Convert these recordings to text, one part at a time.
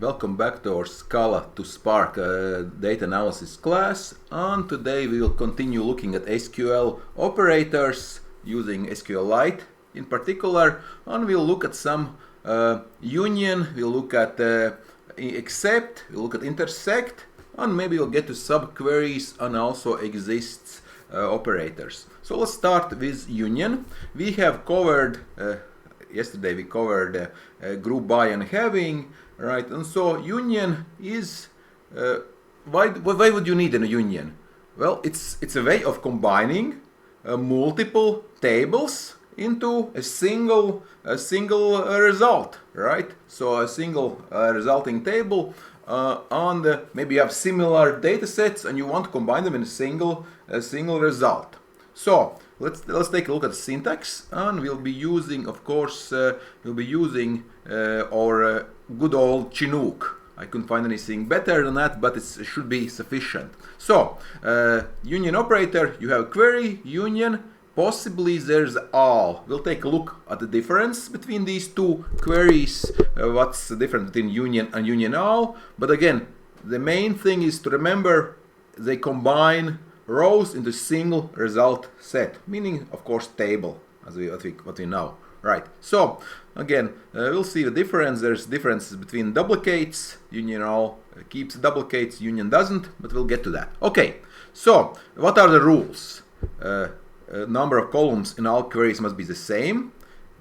Welcome back to our Scala to Spark data analysis class, and today we will continue looking at SQL operators using SQLite in particular, and we'll look at some union, we'll look at except, we'll look at intersect, and maybe we'll get to subqueries and also exists operators. So let's start with union. We have covered yesterday we covered group by and having, right? And so union is why would you need a union? Well, it's a way of combining multiple tables into a single result, right? So a single resulting table, and maybe you have similar data sets and you want to combine them in a single result. So let's take a look at the syntax, and we'll be using, of course, our good old Chinook. I couldn't find anything better than that, but it should be sufficient. So union operator, you have query, union, possibly there's all. We'll take a look at the difference between these two queries, what's the difference between union and union all. But again, the main thing is to remember they combine rows into single result set, meaning of course table, as what we know, right? So again, we'll see the difference. There's differences between duplicates. Union all keeps duplicates, union doesn't, but we'll get to that. Okay, so what are the rules? Number of columns in all queries must be the same,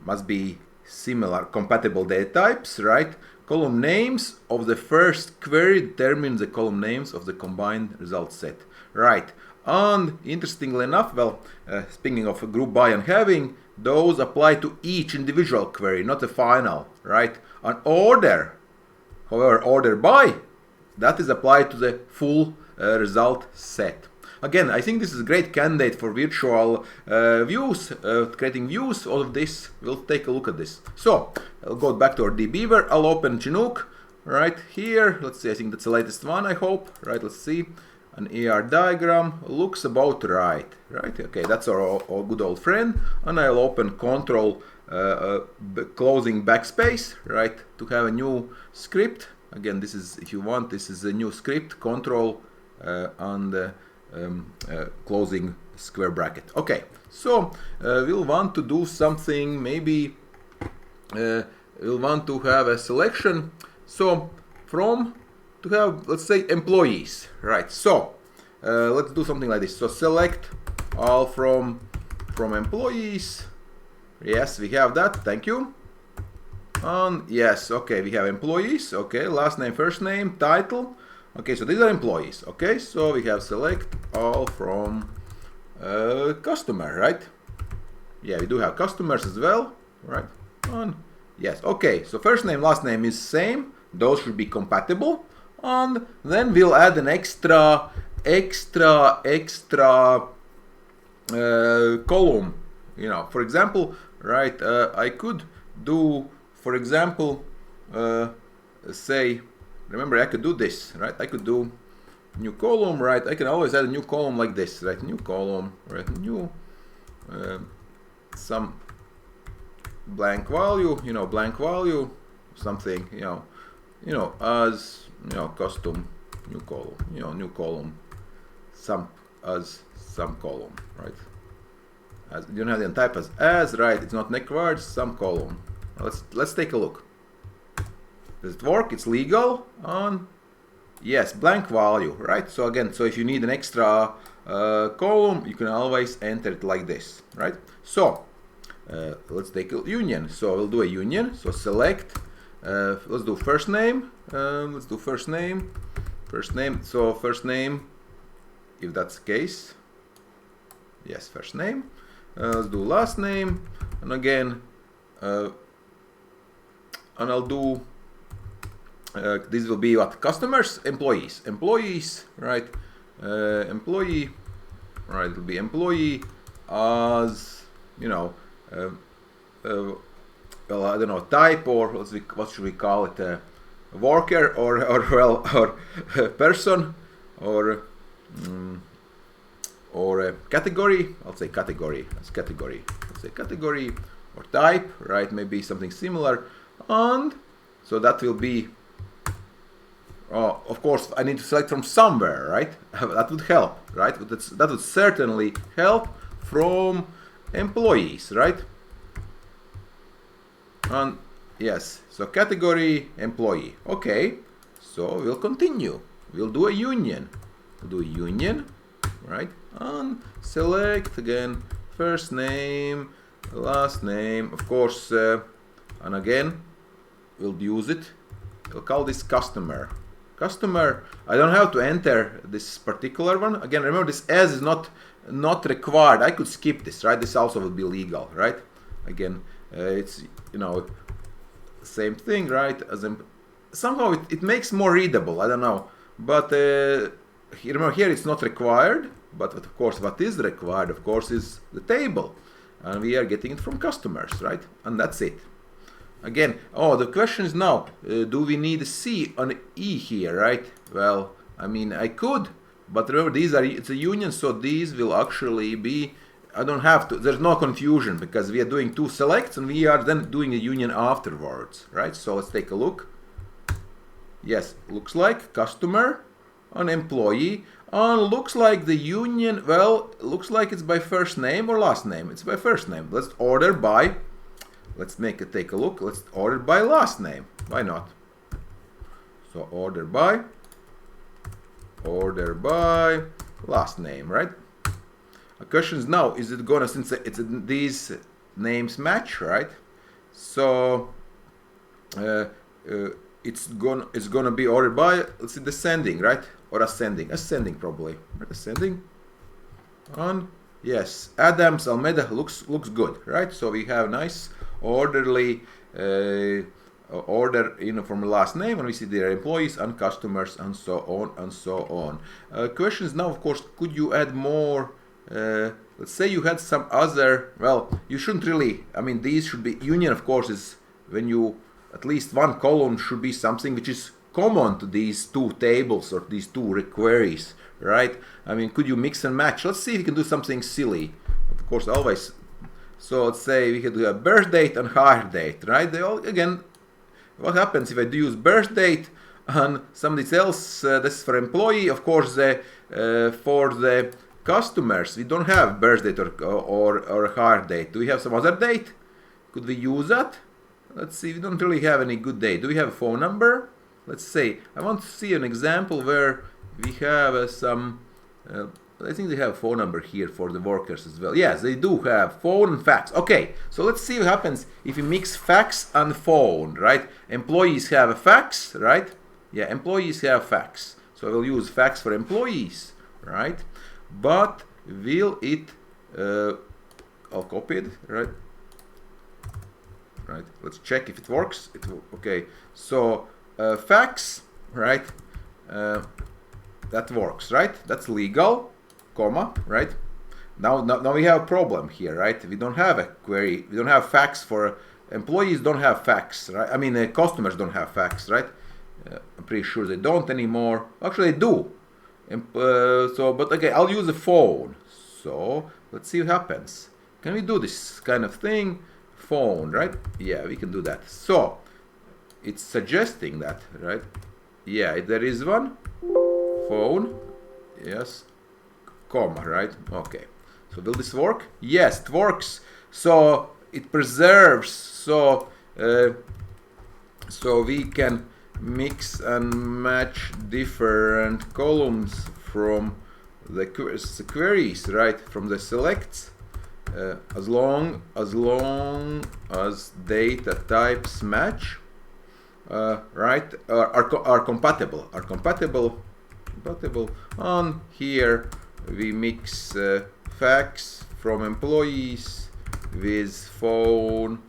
must be similar, compatible data types, right? Column names of the first query determine the column names of the combined result set, right? And interestingly enough, well, speaking of a group by and having, those apply to each individual query, not the final, right? An order, however, order by, that is applied to the full result set. Again, I think this is a great candidate for virtual views, creating views. All of this, we'll take a look at this. So I'll go back to our dbeaver. I'll open Chinook right here. Let's see, I think that's the latest one, I hope. Right, let's see. An AR diagram looks about right? Okay, that's our good old friend. And I'll open Control closing backspace, right, to have a new script. Again, this is, if you want, this is a new script, Control and closing square bracket. Okay, so we'll want to do something, maybe we'll want to have a selection. So from to have, let's say, employees, right? So let's do something like this. So select all from employees. Yes, we have that. Thank you. And yes, okay, we have employees. Okay, last name, first name, title. Okay, so these are employees. Okay, so we have select all from customer, right? Yeah, we do have customers as well, right? And yes, okay, so first name, last name is same. Those should be compatible. And then we'll add an extra column. You know, for example, right? I could do, for example, say. Remember, I could do this, right? I could do new column, right? I can always add a new column like this, right? New column, right? New some blank value, you know, blank value, something, you know, as, you know, custom new column, you know, new column, some column, right? As you don't have the type as, right? It's not required, some column. Let's take a look. Does it work? It's legal. And yes, blank value, right? So again, so if you need an extra column, you can always enter it like this, right? So let's take a union. So we'll do a union. So select. Let's do first name. Let's do first name. First name. So first name, if that's the case. Yes, first name. Let's do last name. And again, and I'll do. This will be what? Customers, employees, right? Employee, right? It will be employee as, you know, well, I don't know, type, or what should we call it? Worker, or person, or category. I'll say category. That's category. Let's say category or type, right? Maybe something similar, and so that will be of course, I need to select from somewhere, right? That would help, right? That would certainly help from employees, right? And yes, so category employee. Okay, so we'll continue. We'll do a union. We'll do a union, right? And select again first name, last name, of course, and again we'll use it. We'll call this customer. Customer, I don't have to enter this particular one. Again, remember this as is not required. I could skip this, right? This also would be legal, right? Again, it's, you know, same thing, right? As somehow it makes more readable. I don't know, but remember here it's not required. But of course, what is required, of course, is the table, and we are getting it from customers, right? And that's it. Again, the question is now, do we need a C on E here, right? Well, I mean, I could, but remember it's a union, so these will actually be, I don't have to, there's no confusion because we are doing two selects and we are then doing a union afterwards, right? So let's take a look. Yes, looks like customer on employee, and looks like the union, well, looks like it's by first name or last name. It's by first name. Let's order by, let's take a look. Let's order by last name. Why not? So order by last name, right? The question is now, is it gonna, since these names match, right? So it's gonna be ordered by, let's see, descending, right? Or ascending probably, ascending. And yes, Adams Almeida looks good, right? So we have nice orderly order, you know, from the last name, and we see their employees and customers and so on and so on. Question is now, of course, could you add more? Let's say you had some other, well, you shouldn't really, I mean, these should be, union of course is when you, at least one column should be something which is common to these two tables or these two queries, right? I mean, could you mix and match? Let's see if you can do something silly. Of course, always. So let's say we could do a birth date and hire date, right? They all, again, what happens if I do use birth date and somebody else, this is for employee, of course, for the customers, we don't have birth date or hire date. Do we have some other date? Could we use that? Let's see, we don't really have any good date. Do we have a phone number? Let's say, I want to see an example where we have some, I think they have a phone number here for the workers as well. Yes, they do have phone and fax. Okay, so let's see what happens if we mix fax and phone, right? Employees have a fax, right? Yeah, employees have fax. So I will use fax for employees, right? But will it, I'll copy it, right? Right, let's check if it works. Okay, so fax, right? That works, right? That's legal, comma, right? Now we have a problem here, right? We don't have a query. We don't have fax for employees. Don't have fax, right? I mean, customers don't have fax, right? I'm pretty sure they don't anymore. Actually, they do. But okay, I'll use a phone. So let's see what happens. Can we do this kind of thing? Phone, right? Yeah, we can do that. So it's suggesting that, right? Yeah, there is one phone, yes, comma, right? Okay, so will this work? Yes, it works. So it preserves, so we can mix and match different columns from the queries, right? From the selects. As long as data types match, right, are compatible. On here we mix fax from employees with phone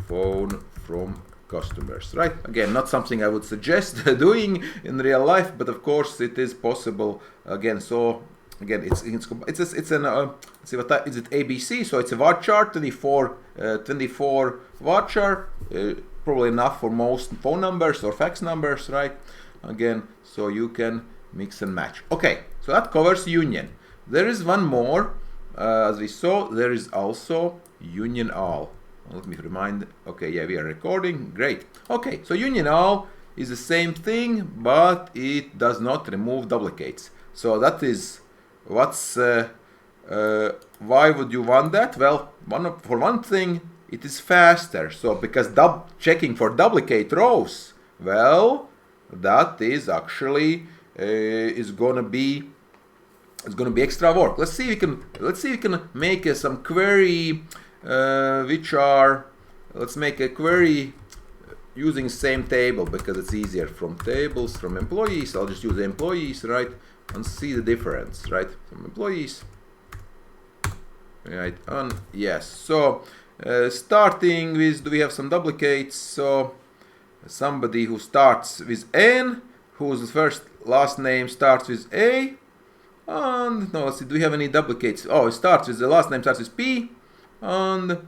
from customers, right? Again, not something I would suggest doing in real life, but of course it is possible. Again, so again, it's an let's see what type is it, ABC, so it's a varchar, 24 varchar, probably enough for most phone numbers or fax numbers, right? Again, so you can mix and match. Okay, so that covers union. There is one more, as we saw, there is also union all. Let me remind, okay, yeah, we are recording, great. Okay, so union all, is the same thing, but it does not remove duplicates. So that is what's why would you want that? Well, for one thing, it is faster. So because checking for duplicate rows, well, that is actually is gonna be extra work. Let's see if we can make some query which are, let's make a query using same table because it's easier from tables, from employees. I'll just use employees, right, and see the difference, right, from employees, right, and yes. So starting with, do we have some duplicates? So somebody who starts with N, whose last name starts with A, and no, let's see, do we have any duplicates? Oh, it starts with, the last name starts with P, and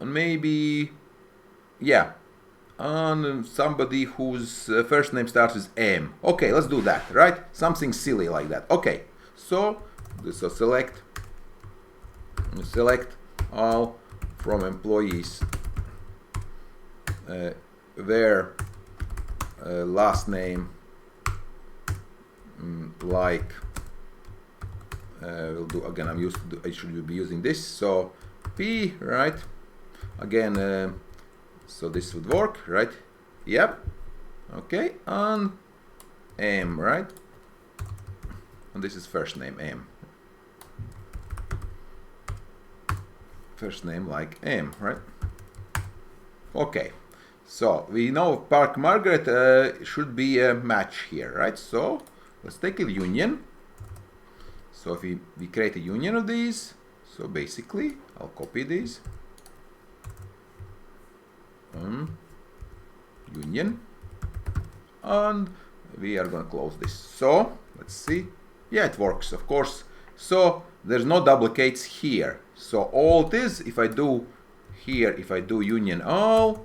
maybe, yeah, and somebody whose first name starts with M. Okay, let's do that, right? Something silly like that. Okay, so select all from employees where last name like we'll do again. I should be using this. So P, right? Again, so this would work, right? Yep. Okay, and M, right? And this is first name M. First name like M, right? Okay. So we know Park Margaret should be a match here, right? So let's take a union. So if we create a union of these, so basically I'll copy these. Union, and we are going to close this. So let's see. Yeah, it works, of course. So there's no duplicates here. So all it is, if I do here, if I do union all,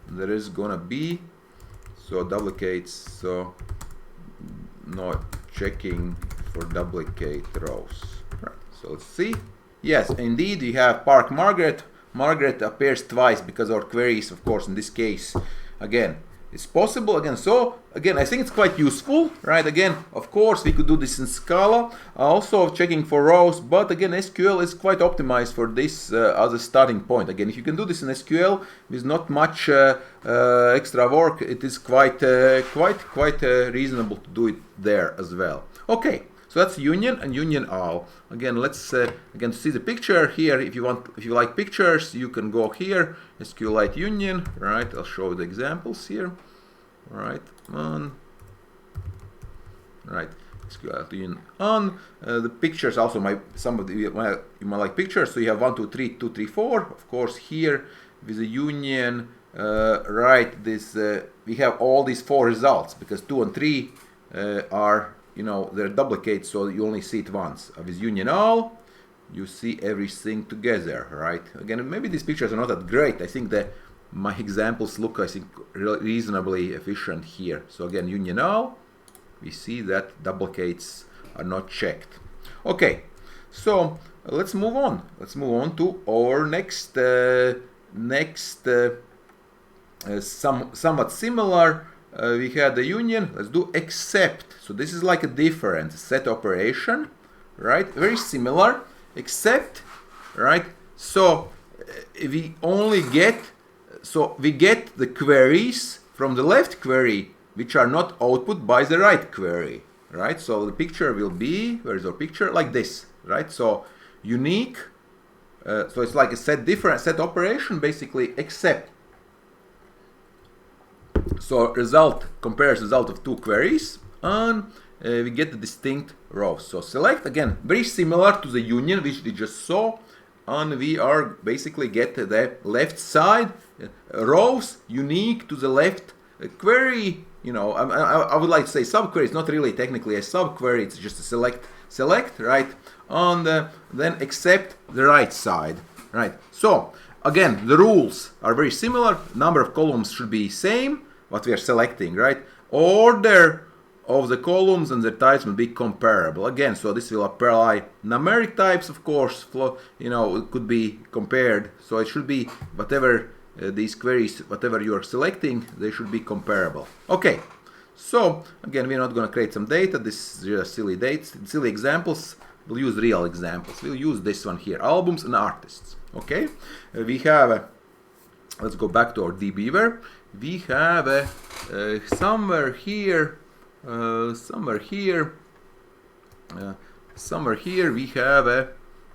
there is gonna be so duplicates. So not checking for duplicate rows. Right. So let's see. Yes, indeed, you have Park Margaret. Margaret appears twice because our queries, of course, in this case, again, it's possible. Again, so again, I think it's quite useful, right? Again, of course, we could do this in Scala, also checking for rows, but again, SQL is quite optimized for this as a starting point. Again, if you can do this in SQL with not much extra work, it is quite reasonable to do it there as well. Okay. So that's union and union all. Again, let's again see the picture here. If you like pictures, you can go here, SQLite union, right? I'll show the examples here, right? On, right, SQLite union on. The pictures also you might like pictures. So you have 1, 2, 3, 2, 3, 4. Of course, here with the union, right? This we have all these 4 results because 2 and 3 are, you know, they're duplicates, so you only see it once. With union all, you see everything together, right? Again, maybe these pictures are not that great. I think that my examples look, I think, reasonably efficient here. So again, union all, we see that duplicates are not checked. Okay, so let's move on. Let's move on to our next somewhat similar. We had the union. Let's do except. So this is like a different set operation, right? Very similar, except, right? So we only get, we get the queries from the left query which are not output by the right query, right? So the picture will be, where is our picture? Like this, right? So unique. So it's like a set operation, basically, except. So result compares result of 2 queries, and we get the distinct rows. So select, again, very similar to the union which we just saw, and we are basically get the left side rows unique to the left query. You know, I would like to say subquery. It's not really technically a subquery. It's just a select, right? And then except the right side, right? So again, the rules are very similar. Number of columns should be same. What we are selecting, right? Order of the columns and the types will be comparable. Again, so this will apply numeric types, of course. You know, it could be compared. So it should be whatever these queries, whatever you are selecting, they should be comparable. Okay, so again, we're not going to create some data. This is just silly dates, silly examples. We'll use real examples. We'll use this one here, albums and artists. Okay, we have let's go back to our dbeaver. We have somewhere here we have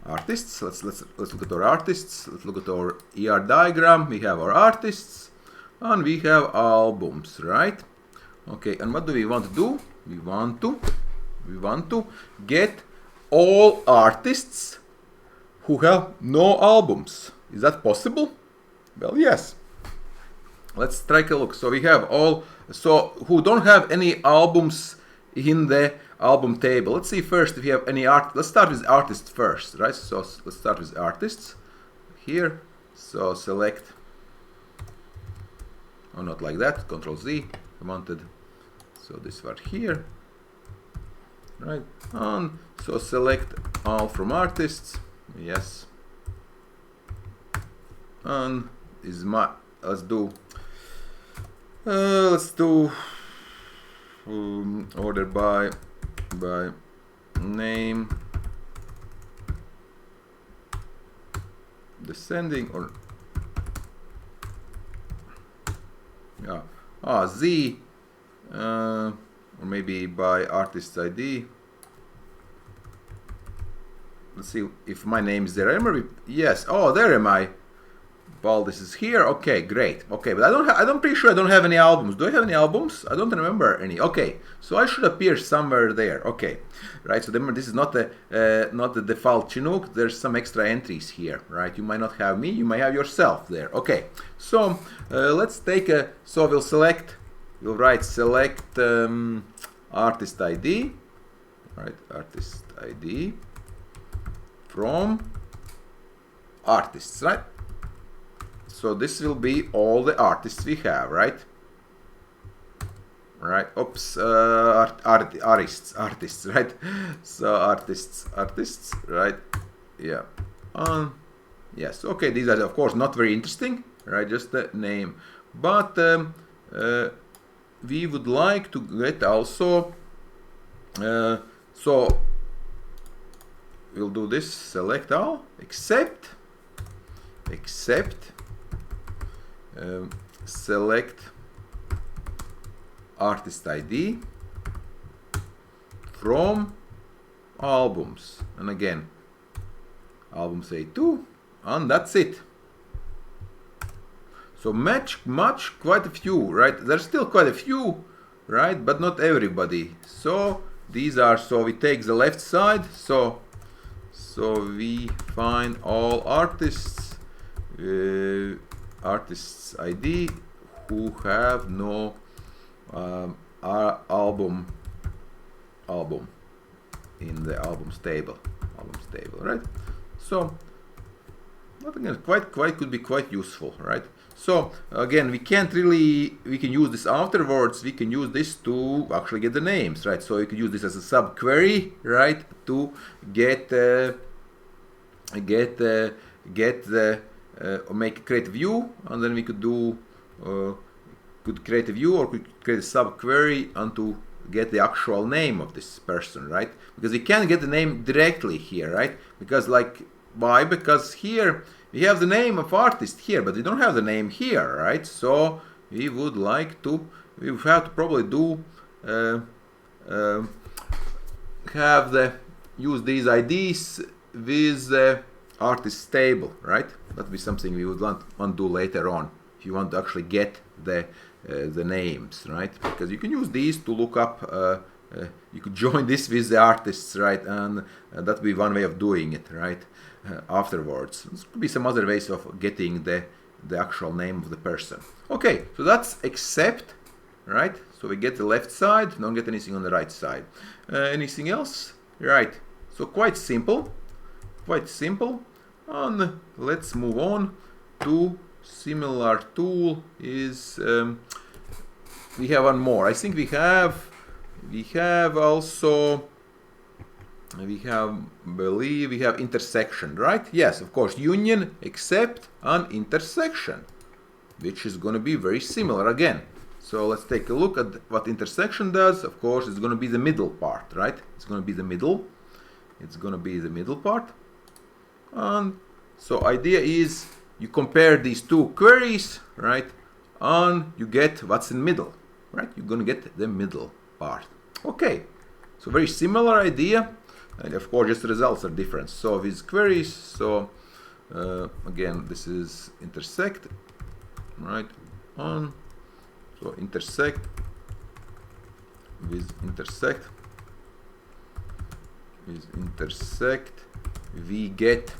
artists. Let's look at our artists. Let's look at our ER diagram. We have our artists and we have albums, right? Okay, and what do we want to do? We want to get all artists who have no albums. Is that possible? Well, yes. Let's take a look. So we have all who don't have any albums in the album table. Let's see first if you have any art. Let's start with artists first, right? So let's start with artists here. So select, oh, not like that, Control Z, I wanted, so this one here, right? And so select all from artists, yes. And is my, let's do order by name, descending, or Z, or maybe by artist ID. Let's see if my name is there. Yes. Oh, there am I. Well, this is here. Okay, great. Okay, but I'm pretty sure I don't have any albums. Do I have any albums? I don't remember any. Okay, so I should appear somewhere there. Okay, right. So remember, this is not the default Chinook. There's some extra entries here, right? You might not have me. You might have yourself there. Okay, so let's take a. So we'll select. We'll write select artist ID. Right, artist ID from artists, right? So this will be all the artists we have, right? Right. Oops. Artists, right? So artists, right? Yeah. Yes. Okay. These are of course not very interesting, right? Just the name, but we would like to get also. So we'll do this. Select all except. Select artist ID from albums, and again albums A2, and that's it. So quite a few, right? There's still quite a few, right? But not everybody. So these are, so we take the left side, so we find all artists artists ID who have no album in the albums table, right? So that again quite could be quite useful, right? So again, we can use this afterwards. We can use this to actually get the names, right? So you can use this as a subquery, right, to get create a view, and then we could do could create a view or could create a subquery and to get the actual name of this person, right? Because we can get the name directly here, right? Because why? Because here we have the name of artist here, but we don't have the name here, right? So we would have to probably do use these IDs with the artist table, right? That would be something we would want to do later on if you want to actually get the names, right? Because you can use these to look up. You could join this with the artists, right? And that would be one way of doing it, right? Afterwards, there could be some other ways of getting the actual name of the person. Okay, so that's except, right? So we get the left side, don't get anything on the right side. Anything else? Right. So quite simple. And let's move on to similar tool. Is we have one more. I think we have also believe we have intersection, right? Yes, of course, union, except, and intersection. which is going to be very similar again. So let's take a look at what intersection does. Of course, it's going to be the middle part, right? It's going to be the middle. It's going to be the middle part. And so idea is you compare these two queries, right? And you get what's in middle, right? You're going to get the middle part. Okay, so very similar idea. And of course, just the results are different. So with queries, so again, this is intersect, right? On, so intersect with intersect. With intersect, we get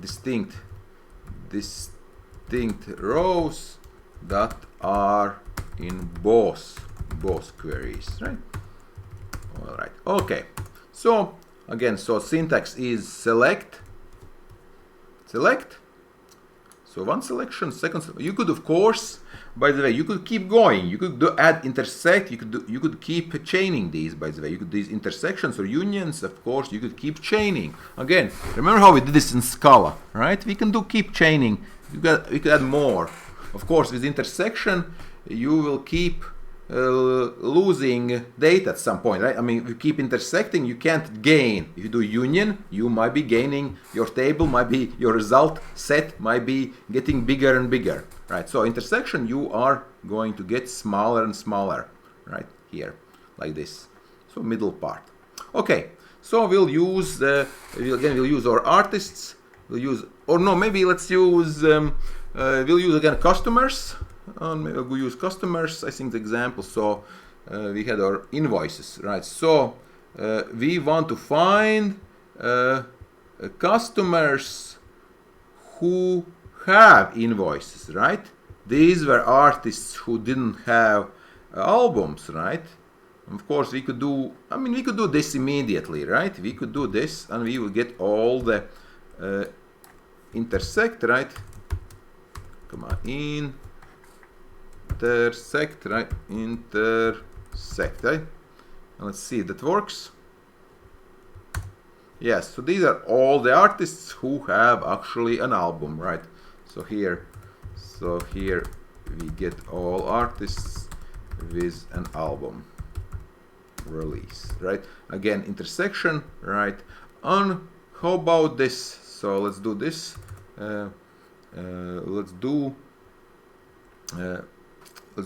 distinct rows that are in both queries, right? All right. Okay. So again, so syntax is select. So one selection, second. You could, of course, by the way, you could keep going. You could add intersect. You could keep chaining these. By the way, you could these intersections or unions. Of course, you could keep chaining. Again, remember how we did this in Scala, right? We can keep chaining. We could add more. Of course, with intersection, you will keep losing data at some point, right? I mean, if you keep intersecting, you can't gain. If you do union, you might be gaining. Your table might be, your result set might be getting bigger and bigger, right? So intersection, you are going to get smaller and smaller, right? Here, like this. So middle part. Okay, so we'll use we'll use our artists. We'll use, or no, maybe let's use we'll use again customers. Maybe we'll use customers, I think, the example. So we had our invoices, right? So we want to find customers who have invoices, right? These were artists who didn't have albums, right? Of course, we could do, I mean, we could do this immediately, right? We could do this and we will get all the intersect, right? Come on, intersect, right? Intersect, right? And let's see if that works. Yes, so these are all the artists who have actually an album, right? So here we get all artists with an album release, right? Again, intersection, right? And how about this? So let's do this. Let's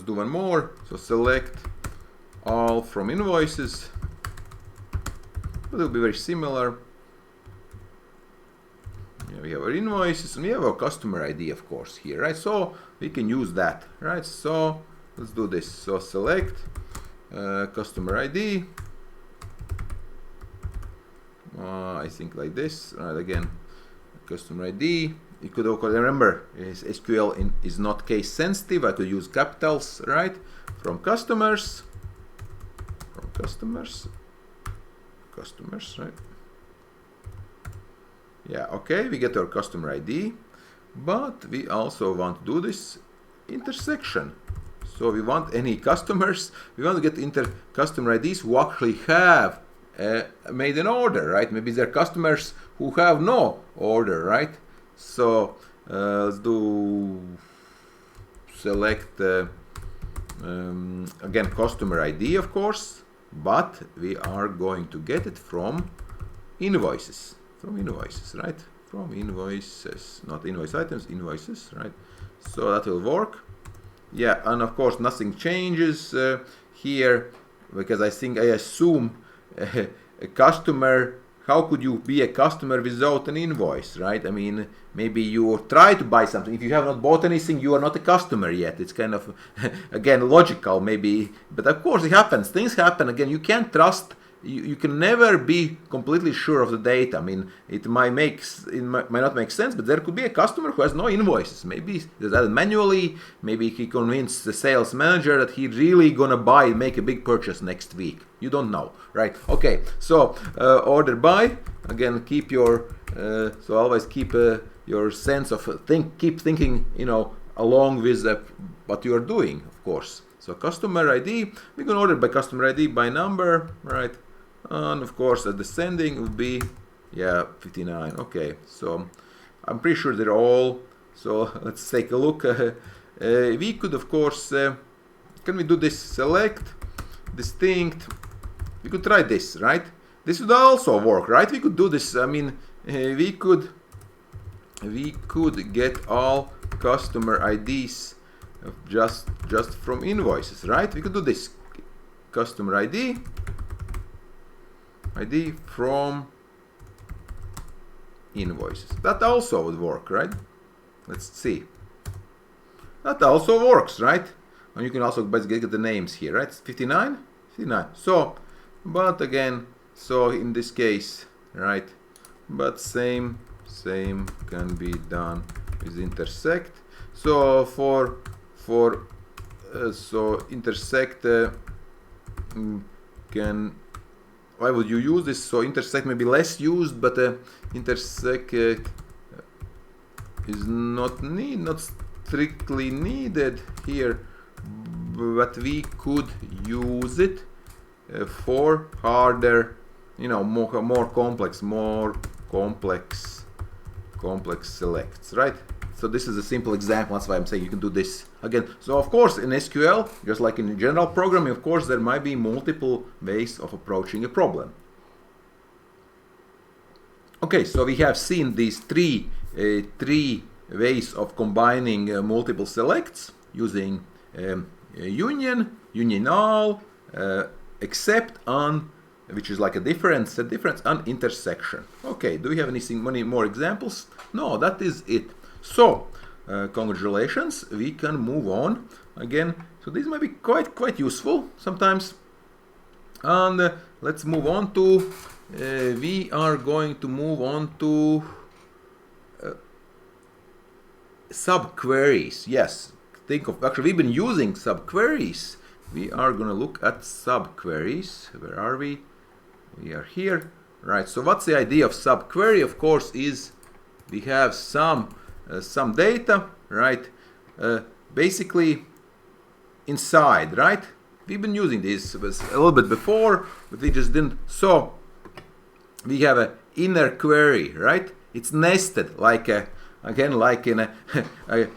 do one more. So select all from invoices. It will be very similar. Yeah, we have our invoices and we have our customer ID, of course, here, right? So we can use that, right? So let's do this. So select customer ID. I think like this, right? Again, customer ID. You could also remember SQL is not case sensitive. I could use capitals, right? From customers, right? Yeah, okay, we get our customer ID, but we also want to do this intersection. So we want any customers, we want to get customer IDs who actually have made an order, right? Maybe they're customers who have no order, right? So let's do select again customer ID, of course, but we are going to get it from invoices. From invoices, right? From invoices, not invoice items, invoices, right? So that will work. Yeah, and of course nothing changes here, because I assume a customer, how could you be a customer without an invoice, right? I mean, maybe you try to buy something. If you have not bought anything, you are not a customer yet. It's kind of, again, logical maybe, but of course it happens. Things happen. Again, you can't trust. You can never be completely sure of the data. I mean, it might not make sense, but there could be a customer who has no invoices. Maybe does that manually. Maybe he convinced the sales manager that he's really gonna make a big purchase next week. You don't know, right? Okay, so order by. Again, keep your so always keep your sense of keep thinking, along with what you are doing, of course. So customer ID, we can order by customer ID by number, right? And of course, the descending would be, 59. Okay, so I'm pretty sure they're all. So let's take a look. We could, of course, can we do this? Select, distinct. We could try this, right? This would also work, right? We could do this. I mean, we could get all customer IDs just from invoices, right? We could do this. Customer ID from invoices. That also would work, right? Let's see. That also works, right? And you can also basically get the names here, right? 59, 59. So, but again, so in this case, right? But same can be done with intersect. So so intersect can. Why would you use this? So intersect may be less used, but intersect is not strictly needed here, but we could use it for harder, you know, more complex selects, right? So this is a simple example. That's why I'm saying you can do this again. So of course in SQL, just like in general programming, of course there might be multiple ways of approaching a problem. Okay, so we have seen these three ways of combining multiple selects using union all, except on, which is like a difference and intersection. Okay, do we have any more examples? No, that is it. So congratulations, we can move on again. So this might be quite useful sometimes. And let's move on to we are going to move on to subqueries. Yes, think of, actually we've been using subqueries. We are going to look at subqueries. Where are we? We are here, right? So what's the idea of subquery? Of course, is we have some data, right? Basically inside, right? We've been using this a little bit before, but we just didn't. So we have an inner query, right? It's nested like a, again, like in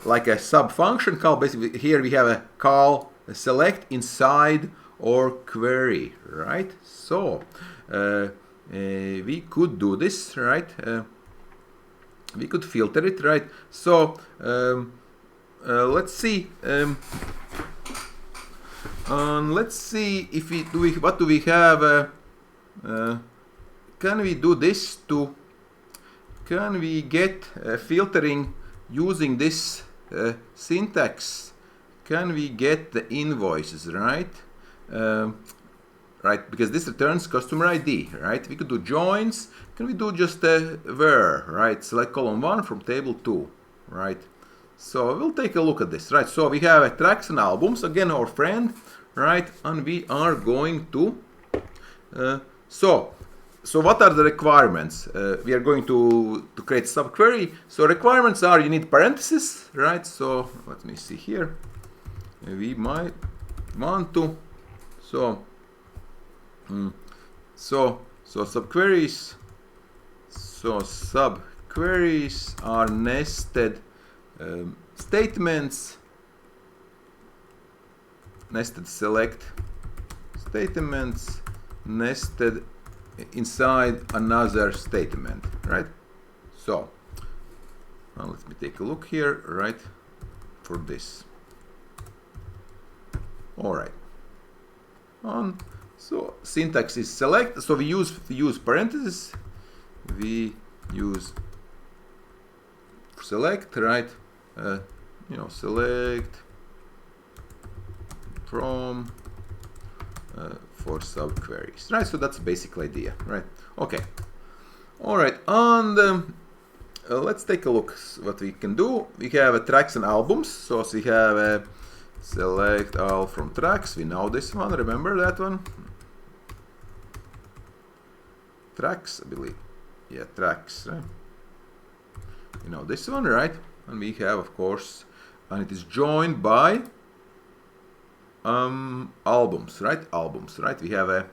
like a sub function call. Basically, here we have a call, a select inside or query, right? So we could do this, right? We could filter it, right? So let's see. Let's see if we do. What do we have? Can we do this to? Can we get filtering using this syntax? Can we get the invoices, right? Right, because this returns customer ID, right? We could do joins. Can we do just where, right? Select column 1 from table 2, right? So we'll take a look at this, right? So we have tracks and albums, again our friend, right? And we are going to, so what are the requirements? We are going to create subquery. So requirements are, you need parentheses, right? So let me see here. We might want to, so subqueries. So subqueries are nested statements, nested select statements, nested inside another statement, right? So now let me take a look here, right, for this. All right. So syntax is select. So we use parentheses. We use select, right? You know, select from for subqueries, right? So that's the basic idea, right? Okay. All right. And let's take a look what we can do. We have tracks and albums. So we have select all from tracks. We know this one. Remember that one? Tracks, I believe. Yeah, tracks, right? You know this one, right? And we have, of course, and it is joined by albums, right? Albums, right? We have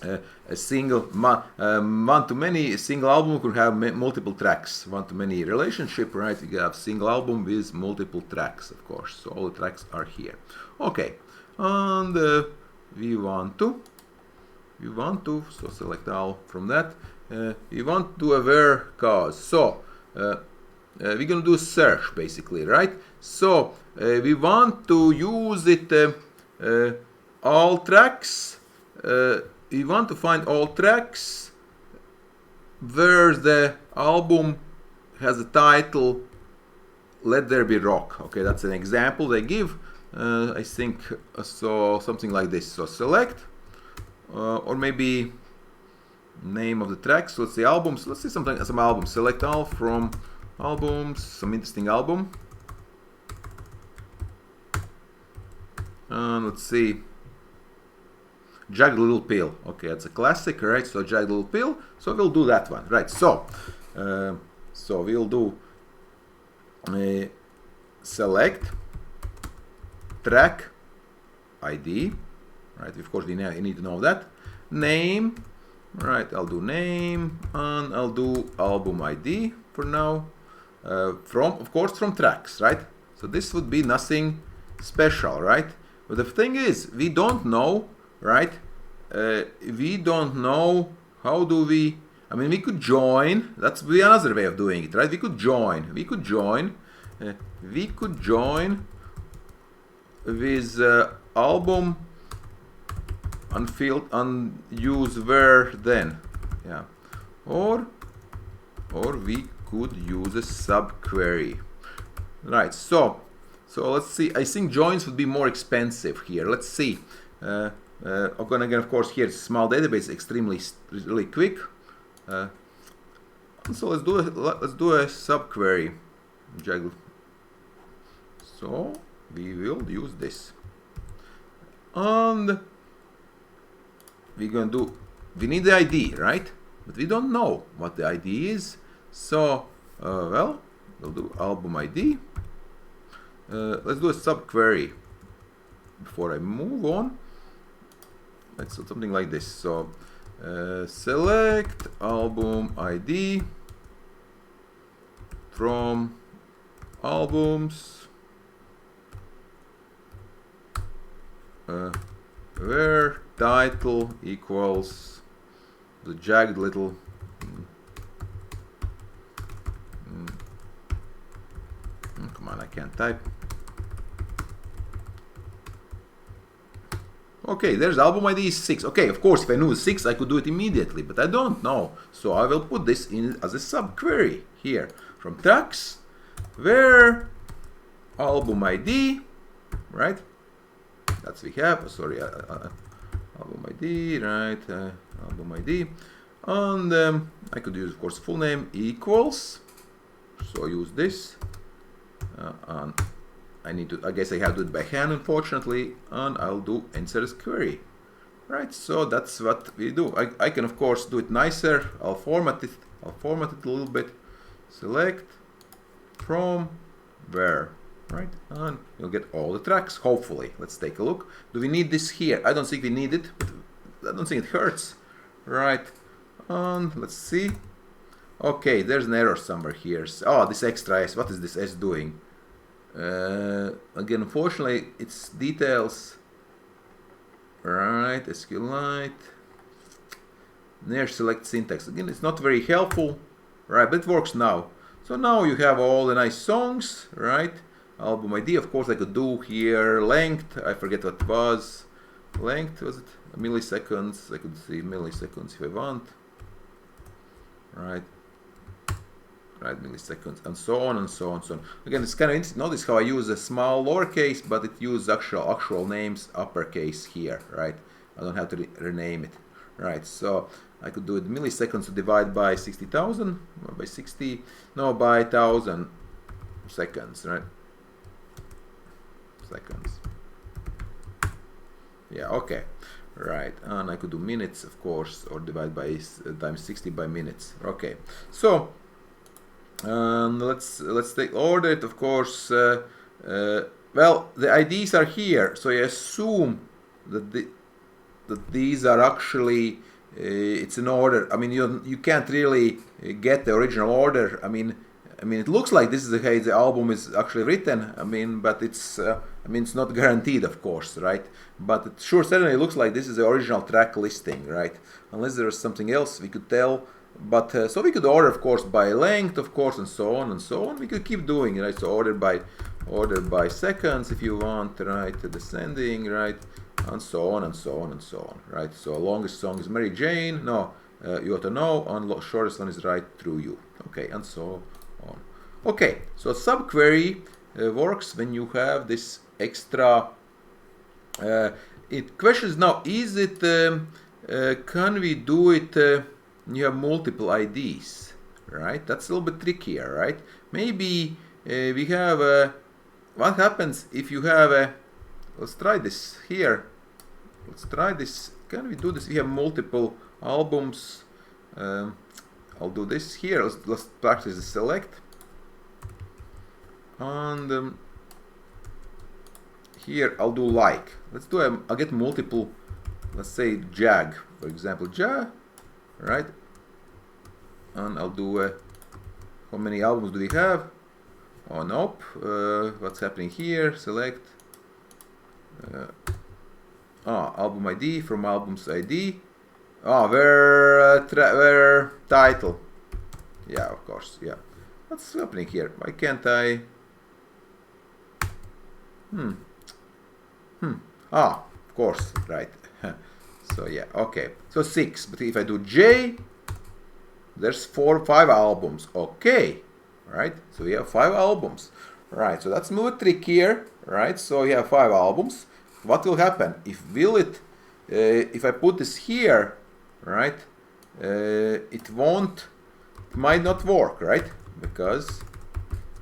a single one-to-many single album could have multiple tracks. One-to-many relationship, right? You have single album with multiple tracks, of course. So all the tracks are here. Okay, and we want to so select all from that. We want to do a where cause. So we're gonna do a search basically, right? So we want to use it all tracks. We want to find all tracks where the album has a title Let There Be Rock. Okay, that's an example they give. I think so, something like this. So select or maybe name of the tracks. So let's say albums. Let's say some albums. Select all from albums. Some interesting album. And let's see. Jagged Little Pill. Okay, that's a classic, right? So Jagged Little Pill. So we'll do that one, right? So, so we'll do select track ID, right? Of course, we need to know that name, right? I'll do name and I'll do album ID for now. Of course, from tracks, right? So this would be nothing special, right? But the thing is, we don't know. Right? We don't know how do we. I mean, we could join. That's be another way of doing it, right? We could join. We could join with album unfilled and use where then, yeah, or we could use a subquery, right? So let's see. I think joins would be more expensive here. Let's see. Again, of course, here it's a small database, extremely really quick. So let's do a subquery. So we will use this, and we're gonna do. We need the ID, right? But we don't know what the ID is. So well, we'll do album ID. Let's do a subquery before I move on. Let's do something like this. So select album ID from albums where title equals the jagged little come on, I can't type. Okay, there's album ID is 6. Okay, of course, if I knew 6, I could do it immediately, but I don't know. So I will put this in as a subquery here from tracks where album ID, right? That's we have. Sorry, album ID, right? Album ID, and I could use, of course, full name equals. So use this, and I need to. I guess I have to do it by hand, unfortunately, and I'll do insert query. Right. So that's what we do. I can, of course, do it nicer. I'll format it. a little bit. Select from where, right? And you'll get all the tracks. Hopefully, let's take a look. Do we need this here? I don't think we need it. But I don't think it hurts, right? And let's see. Okay, there's an error somewhere here. Oh, this extra S. What is this S doing? Again, unfortunately, it's details. Right, SQLite. Near select syntax. Again, it's not very helpful. Right, but it works now. So now you have all the nice songs, right? Album ID, of course, I could do here length. I forget what it was. Length, was it milliseconds? I could see milliseconds if I want. Right. Right, milliseconds, and so on and so on and so on. Again, it's kind of interesting. Notice how I use a small lowercase, but it uses actual names uppercase here, right? I don't have to rename it, right? So I could do it milliseconds to divide by 60,000, or by 60, no, by 1,000 seconds, right? Seconds. Yeah, okay. Right, and I could do minutes, of course, or divide by times 60 by minutes. Okay, so let's take order it, of course. Well, the IDs are here, so I assume that these are actually it's an order. I mean, you can't really get the original order. I mean, it looks like this is the way the album is actually written. I mean, but it's it's not guaranteed, of course, right? But it sure certainly looks like this is the original track listing, right? Unless there was something else we could tell. But so we could order, of course, by length, of course, and so on and so on. We could keep doing, right? So order by seconds if you want, right? Descending, right? And so on and so on and so on, right? So longest song is Mary Jane. No, you ought to know. And shortest one is Right Through You. Okay, and so on. Okay, so subquery works when you have this extra. Question is now: is it? Can we do it? You have multiple IDs, right? That's a little bit trickier, right? Maybe we have what happens if you have a, let's try this here. Let's try this. Can we do this? We have multiple albums. I'll do this here. Let's practice the select. And here I'll do like. Let's do I'll get multiple, let's say Jag, for example, Ja, right? And I'll do how many albums do we have? Oh nope. What's happening here? Select album ID from albums ID. Where title? Yeah, of course. Yeah. What's happening here? Why can't I? Of course, right. So yeah, okay. So 6. But if I do J, there's 5 albums. Okay, right? So we have 5 albums, right? So that's a little trickier, right? So you have 5 albums. What will happen if if I put this here, right? It might not work, right? Because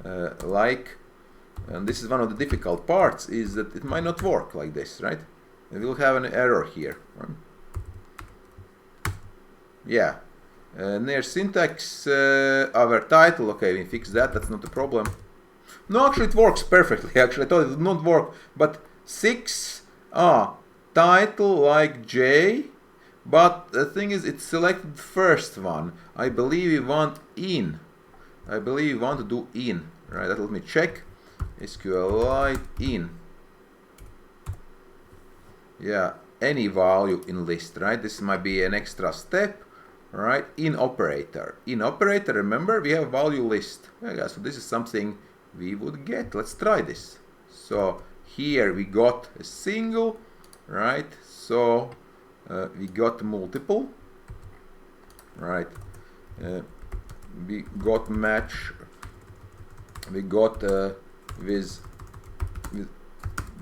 and this is one of the difficult parts, is that it might not work like this, right? We will have an error here, right? Yeah. Near syntax, our title, okay, we fix that, that's not a problem. No, actually it works perfectly, actually I thought it would not work, but 6, title like J, but the thing is it selected the first one. I believe we want in. I believe we want to do in, right? Let me check. SQLite in. Yeah, any value in list, right? This might be an extra step, right? In operator. In operator, remember, we have value list. Yeah, so this is something we would get. Let's try this. So here we got a single, right? So we got multiple, right? We got match. We got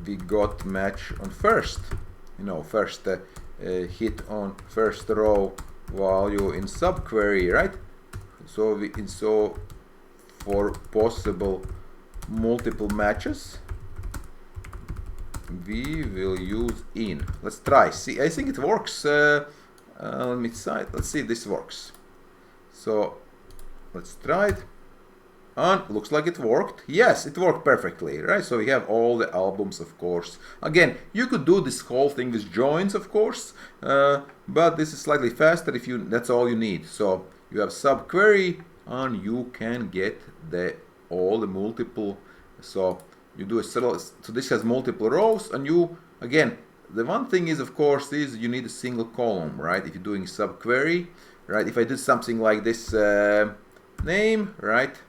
we got match on first, first hit on first row value in subquery, right? So for possible multiple matches, we will use in. Let's try. See, I think it works. Let me try. Let's see if this works. So let's try it. And looks like it worked. Yes, it worked perfectly, right? So we have all the albums, of course. Again, you could do this whole thing with joins, of course, but this is slightly faster if that's all you need. So you have subquery, and you can get all the multiple. So you do so this has multiple rows, and again, the one thing is, of course, is you need a single column, right? If you're doing subquery, right? If I did something like this name, right?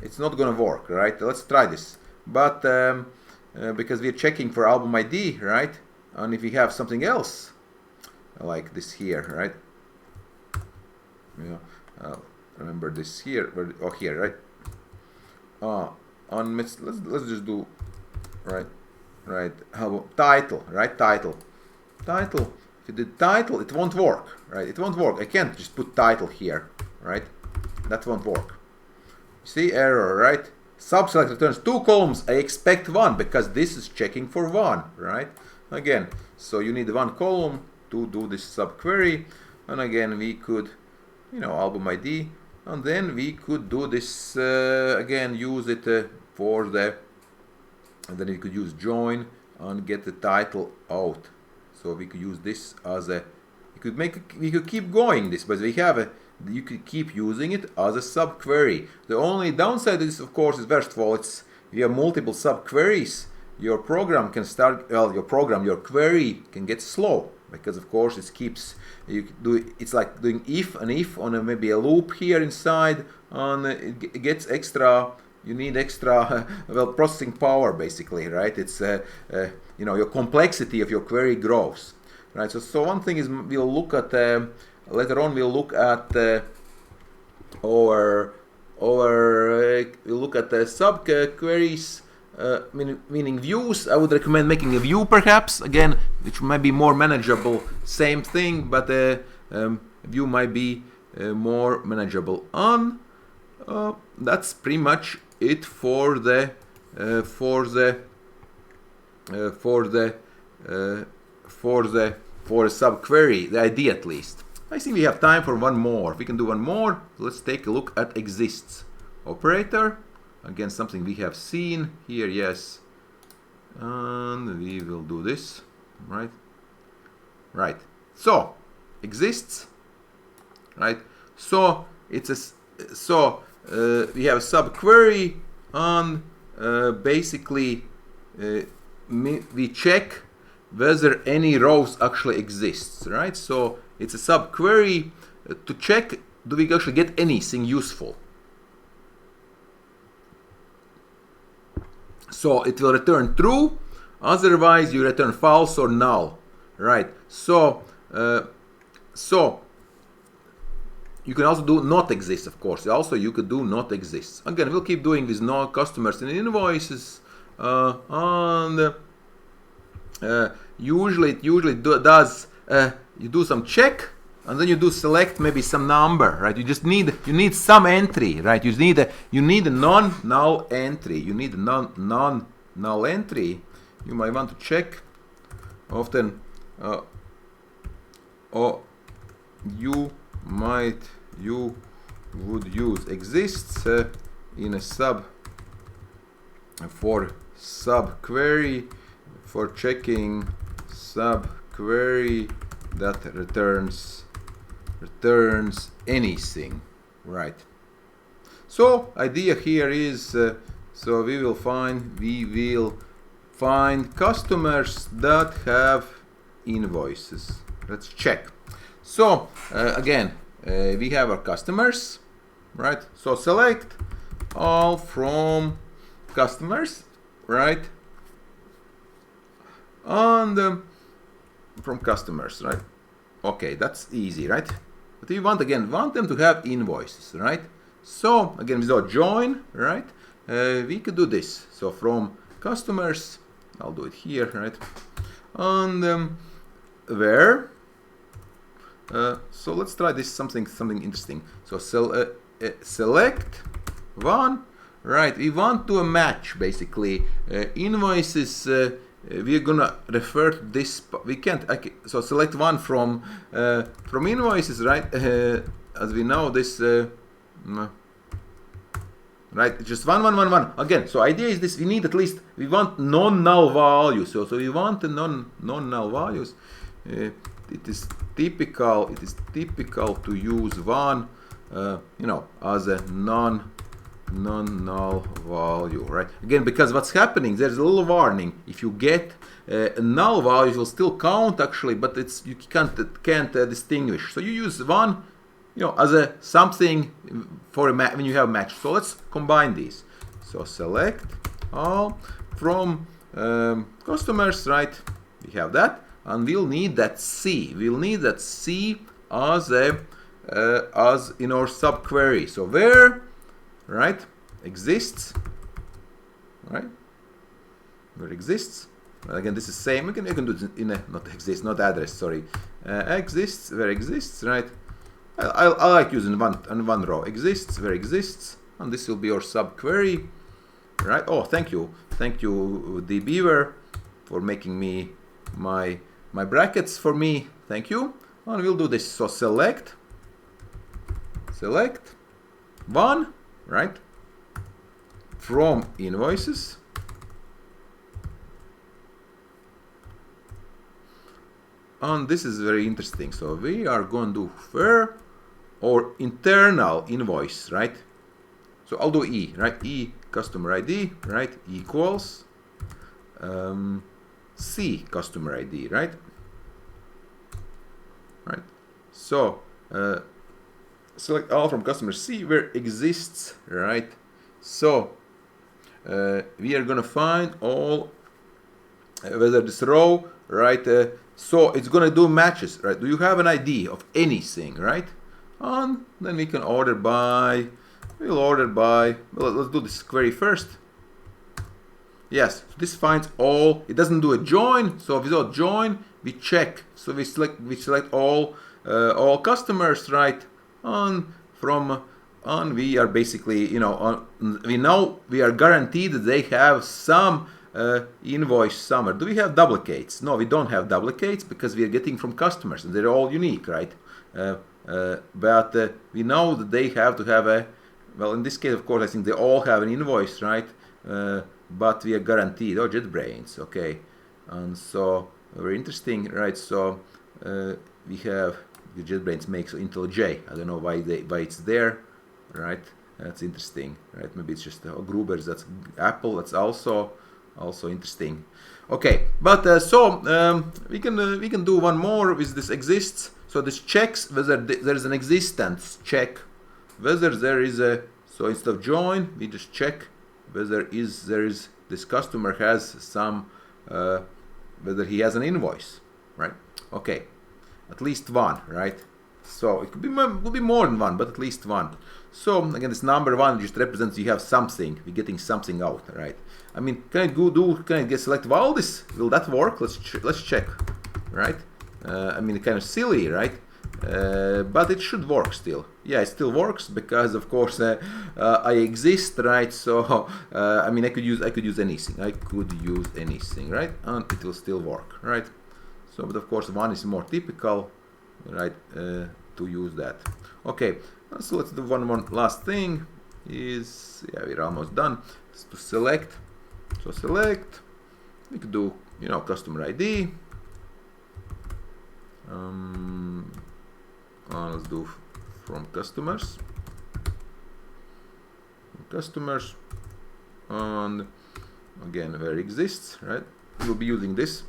It's not gonna work, right? Let's try this. But because we're checking for album ID, right? And if we have something else like this here, right? Remember this here, here, right? And let's just do right. How about title, right? Title. If you did title, it won't work, right? It won't work. I can't just put title here, right? That won't work. See, error, right? Subselect returns 2 columns. I expect 1 because this is checking for 1, right? Again, so you need 1 column to do this subquery. And again, we could, album ID, and then we could do this again, use it for and then we could use join and get the title out. So we could use this as a we could keep going this, but you could keep using it as a subquery. The only downside is, of course, is first of all, if you have multiple subqueries, your program can start, well, your query can get slow, because of course it's like doing if on maybe a loop here inside, and it gets extra. You need extra processing power, basically, right? It's your complexity of your query grows, right? So one thing is we'll look at later on. We'll look at we'll look at subqueries, meaning views. I would recommend making a view, perhaps, again, which might be more manageable. Same thing, but view might be more manageable. That's pretty much it for the subquery, the idea at least. I think we have time for one more. If we can do one more, let's take a look at exists operator. Again, something we have seen here, yes. And we will do this, right? Right. So exists, right? So we have a subquery, and basically we check whether any rows actually exists, right? So it's a subquery to check, do we actually get anything useful? So it will return true, otherwise you return false or null, right? So you can also do not exist, of course. Also, you could do not exist. Again, we'll keep doing with no customers and invoices, and usually does you do some check, and then you do select maybe some number, right? You need some entry, right? You need a non-null entry. You need a non-null entry. You might want to check often, or you would use exists in a subquery for checking subquery that returns anything, right? So idea here is so we will find customers that have invoices. Let's check. So again, we have our customers, right? So select all from customers, right? And from customers, right? Okay, that's easy, right? But we want them to have invoices, right? So again, without join, right? We could do this. So from customers, I'll do it here, right? And where? So let's try this something interesting. So select one, right? We want to match basically invoices. We're gonna refer to this. We can't. So select one from invoices, right? As we know, this right? Just one. Again, so idea is this: we want non-null values. So we want the non-null values. It is typical to use one, as a non-null value, right? Again, because what's happening, there's a little warning. If you get a null value, it will still count actually, but you can't distinguish. So you use one, as a something for when you have a match. So let's combine these. So select all from customers, right? We have that, and we'll need that C. We'll need that C as in our subquery. So where, right, exists, right? Where exists. Well, again, this is same. I can do it in a not address. Sorry, exists where exists, right? I like using one row. Exists where exists, and this will be our subquery, right? Oh, thank you, dbeaver, for making me my brackets for me. Thank you. And we'll do this. So select one, right, from invoices, and this is very interesting. So we are going to do where or internal invoice, right? So I'll do E, right? E customer ID, right? Equals C customer ID, right? Right. So select all from customer C where exists, right? So we are gonna find all whether this row, right? So it's gonna do matches, right? Do you have an ID of anything, right? And then we can order by. We'll order by. Well, let's do this query first. Yes, so this finds all. It doesn't do a join. So if we do a join, we check. So we select all customers, right? And from we are basically, you know, we know we are guaranteed that they have some invoice somewhere. Do we have duplicates? No, we don't have duplicates because we are getting from customers and they're all unique, right? But we know that they have to have a, well, in this case, of course, I think they all have an invoice, right? But we are guaranteed, oh, JetBrains, okay. And so, very interesting, right? So, we have, the JetBrains makes Intel J. I don't know why it's there, right? That's interesting, right? Maybe it's just Gruber's, that's Apple, that's also interesting. Okay, but we can do one more with this exists. So this checks whether there is an existence check, whether there is a, so instead of join, we just check whether there is this customer has some, whether he has an invoice, right? Okay, at least one, right? So it could be more than one, but at least one. So again, this number one just represents you have something, we're getting something out, right? I mean, can I get select all this? Will that work? Let's check, right? I mean, kind of silly, right? But it should work still. Yeah, it still works because, of course, I exist, right? So I mean, I could use anything. I could use anything, right? And it will still work, right? So, but of course, one is more typical, right? To use that. Okay, so let's do one last thing. Is, yeah, we're almost done. It's to select. So select. We could do, you know, customer ID. Let's do from customers, and again where exists, right? We'll be using this,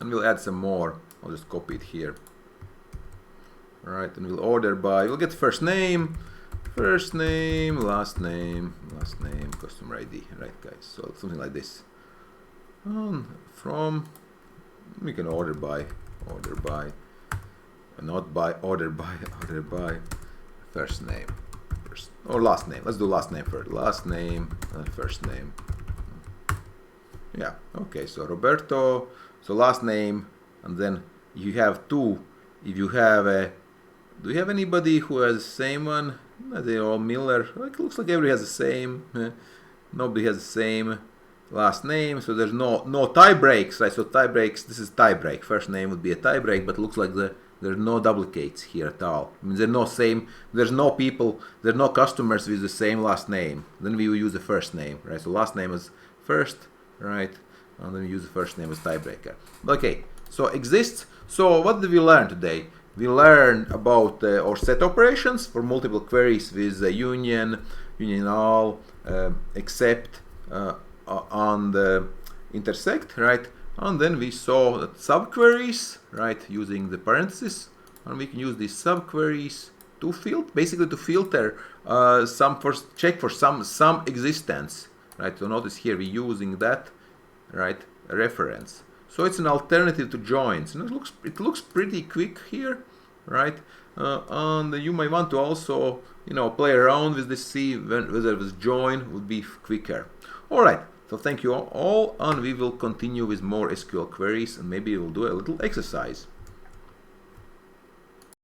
and we'll add some more. I'll just copy it here, right? And we'll order by. We'll get first name, last name, customer ID, right, guys? So something like this. And from we can order by, not by, order by first name or last name. Let's do last name first. Last name and first name. Yeah, okay, so Roberto, so last name, and then you have two. If you have a, do you have anybody who has the same one? They're all Miller. It looks like everybody has the same. Nobody has the same last name, so there's no tie breaks, right? So tie breaks, this is tie break. First name would be a tie break, but it looks like there's no duplicates here at all. I mean, there's no people, there's no customers with the same last name. Then we will use the first name, right? So last name is first, right? And then we use the first name as tiebreaker. Okay, so exists. So what did we learn today? We learned about our set operations for multiple queries with union all, except, and intersect, right? And then we saw that subqueries, right, using the parentheses, and we can use these subqueries to filter check for some existence, right? So notice here we're using that, right, reference. So it's an alternative to joins, and it looks pretty quick here, right? And you might want to also, you know, play around with this, see whether this join would be quicker. All right. So thank you all, and we will continue with more SQL queries, and maybe we'll do a little exercise.